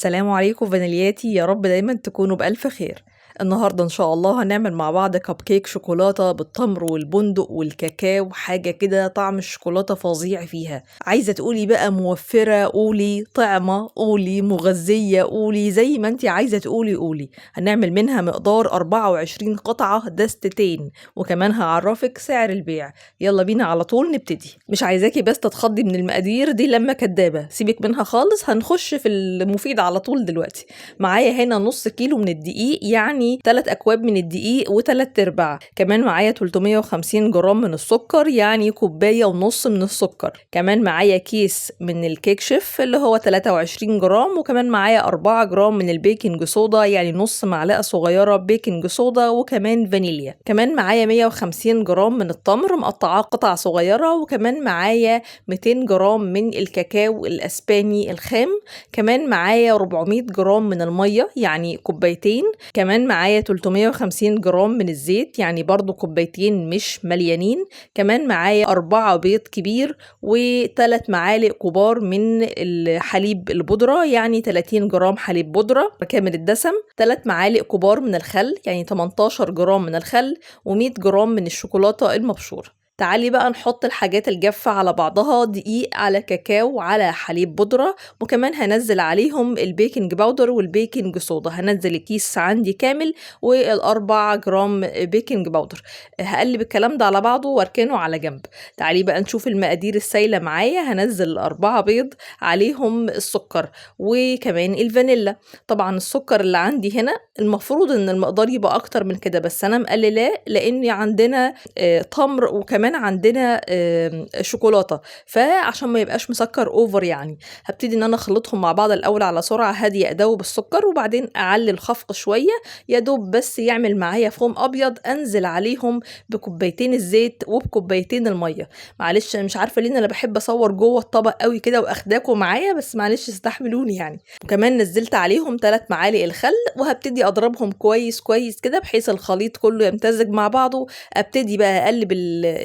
السلام عليكم فانيلياتي، يا رب دايما تكونوا بألف خير. النهاردة إن شاء الله هنعمل مع بعض كب كيك شوكولاتة بالتمر والبندق والكاكاو، حاجة كده طعم الشوكولاتة فظيع فيها. عايزة تقولي بقى موفرة قولي، طعمة قولي، مغذية قولي، زي ما انتي عايزة تقولي قولي. هنعمل منها مقدار 24 قطعة دستتين، وكمان هعرفك سعر البيع. يلا بينا على طول نبتدي. مش عايزاكي بس تتخضي من المقادير دي لما كدابة، سيبك منها خالص، هنخش في المفيد على طول دلوقتي. معايا هنا نص كيلو من الدقيق، يعني 3 أكواب من الدقيق و3 ارباع. كمان معايا 350 جرام من السكر، يعني كوباية ونص من السكر. كمان معايا كيس من الكيك شيف اللي هو 23 جرام، وكمان معايا 4 جرام من البيكنج صودا، يعني نص معلقة صغيرة بيكنج صودا، وكمان فانيليا. كمان معايا 150 جرام من التمر مقطعاه قطع صغيرة، وكمان معايا 200 جرام من الكاكاو الأسباني الخام. كمان معايا 400 جرام من المية، يعني كوبايتين. كمان معايا 350 جرام من الزيت، يعني برضو كوبايتين مش مليانين. كمان معايا 4 بيض كبير، و3 معالق كبار من الحليب البودرة، يعني 30 جرام حليب بودرة كامل الدسم. 3 معالق كبار من الخل، يعني 18 جرام من الخل، و100 جرام من الشوكولاتة المبشورة. تعالي بقى نحط الحاجات الجافة على بعضها، دقيق على كاكاو على حليب بودرة، وكمان هنزل عليهم البيكنج باودر والبيكنج صودا. هنزل الكيس عندي كامل والأربع جرام بيكنج باودر. هقلب الكلام ده على بعضه واركنه على جنب. تعالي بقى نشوف المقادير السايلة معايا. هنزل 4 بيض، عليهم السكر وكمان الفانيلا. طبعا السكر اللي عندي هنا المفروض ان المقدار يبقى اكتر من كده، بس انا مقللاه لان عندنا تمر، وكمان عندنا شوكولاتة، فعشان ما يبقاش مسكر اوفر يعني. هبتدي ان انا اخلطهم مع بعض الاول على سرعة هادية، ادوب السكر وبعدين اعلي الخفق شوية، يا دوب بس يعمل معايا فوم ابيض. انزل عليهم بكوبايتين الزيت وبكوبايتين المية. معلش انا مش عارفة ليه انا بحب اصور جوه الطبق قوي كده واخداكم معايا، بس معلش استحملوني يعني. وكمان نزلت عليهم 3 معالق الخل، وهبتدي اضربهم كويس كويس كده بحيث الخليط كله يمتزج مع بعضه. ابتدي بقى اقلب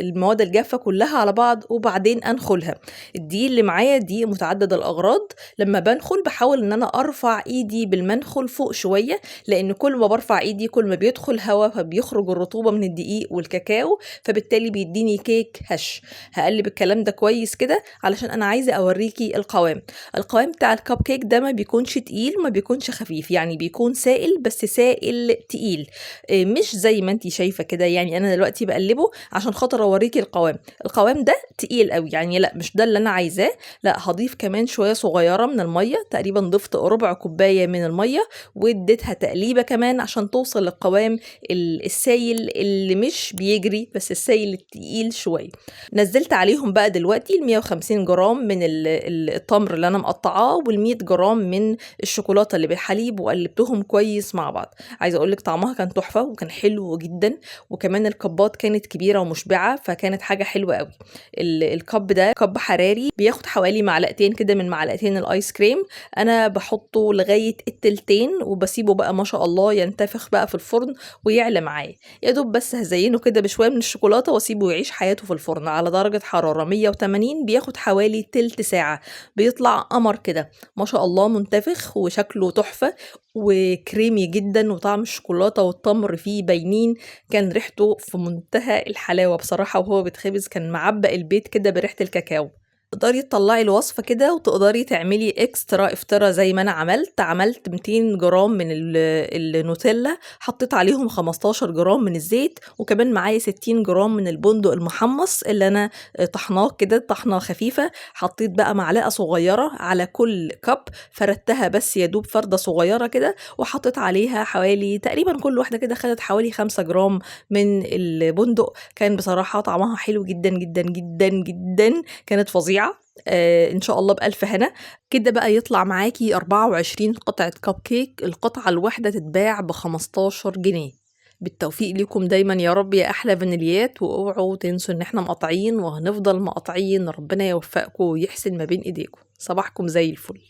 المواد الجافة كلها على بعض، وبعدين انخلها. الدقيق اللي معايا دقيق متعدد الاغراض. لما بنخل بحاول ان انا ارفع ايدي بالمنخل فوق شوية، لان كل ما برفع ايدي كل ما بيدخل هواء فبيخرج الرطوبة من الدقيق والكاكاو، فبالتالي بيديني كيك هش. هقلب الكلام ده كويس كده علشان انا عايزة اوريكي القوام بتاع الكب كيك ده ما بيكونش تقيل ما بيكونش خفيف، يعني بيكون سائل بس سائل تقيل. مش زي ما انتي شايفة كده، يعني انا دلوقتي بقلبه عشان خاطر اوريكي القوام ده تقيل قوي، يعني لا مش ده اللي انا عايزاه. لا هضيف كمان شوية صغيرة من المية، تقريبا ضفت ربع كوباية من المية، واديتها تقليبة كمان عشان توصل للقوام السايل اللي مش بيجري، بس السايل التقيل شوية. نزلت عليهم بقى دلوقتي 150 جرام من التمر اللي انا مقطعاه، وال100 جرام من الشوكولاتة اللي بالحليب، وقلبتهم كويس مع بعض. عايزة اقولك طعمها كان تحفة وكان حلو جدا، وكمان الكبات كانت كبيرة ومشبعة، فكانت حاجة حلوة قوي. الكب ده كب حراري، بياخد حوالي معلقتين كده من معلقتين الايس كريم. انا بحطه لغاية التلتين وبسيبه بقى ما شاء الله ينتفخ بقى في الفرن ويعلى معايا. يا دوب بس هزينه كده بشوية من الشوكولاتة واسيبه يعيش حياته في الفرن على درجة حرارة 180. بياخد حوالي تلت ساعة، بيطلع قمر كده ما شاء الله، منتفخ وشكله تحفة وكريمي جدا، وطعم الشوكولاتة والتمر فيه باينين. كان ريحته في منتهى الحلاوة بصراحة، وهو بيتخبز كان معبق البيت كده بريحة الكاكاو. تقدري تطلعي الوصفة كده وتقدري تعملي اكسترا افترا زي ما انا عملت 200 جرام من النوتيلا، حطيت عليهم 15 جرام من الزيت، وكمان معايا 60 جرام من البندق المحمص اللي انا طحناه كده طحنة خفيفة. حطيت بقى معلقة صغيرة على كل كب، فردتها بس يا دوب فردة صغيرة كده، وحطيت عليها حوالي تقريبا كل واحدة كده خدت حوالي 5 جرام من البندق. كان بصراحة طعمها حلو جدا جدا جدا جدا، كانت فظيعة. ان شاء الله بألف هنا. كده بقى يطلع معاكي 24 قطعة كب كيك، القطعة الواحدة تتباع ب15 جنيه. بالتوفيق لكم دايما يا رب يا احلى فانيليات، واوعوا تنسوا ان احنا مقاطعين وهنفضل مقاطعين. ربنا يوفقكم ويحسن ما بين ايديكم. صباحكم زي الفل.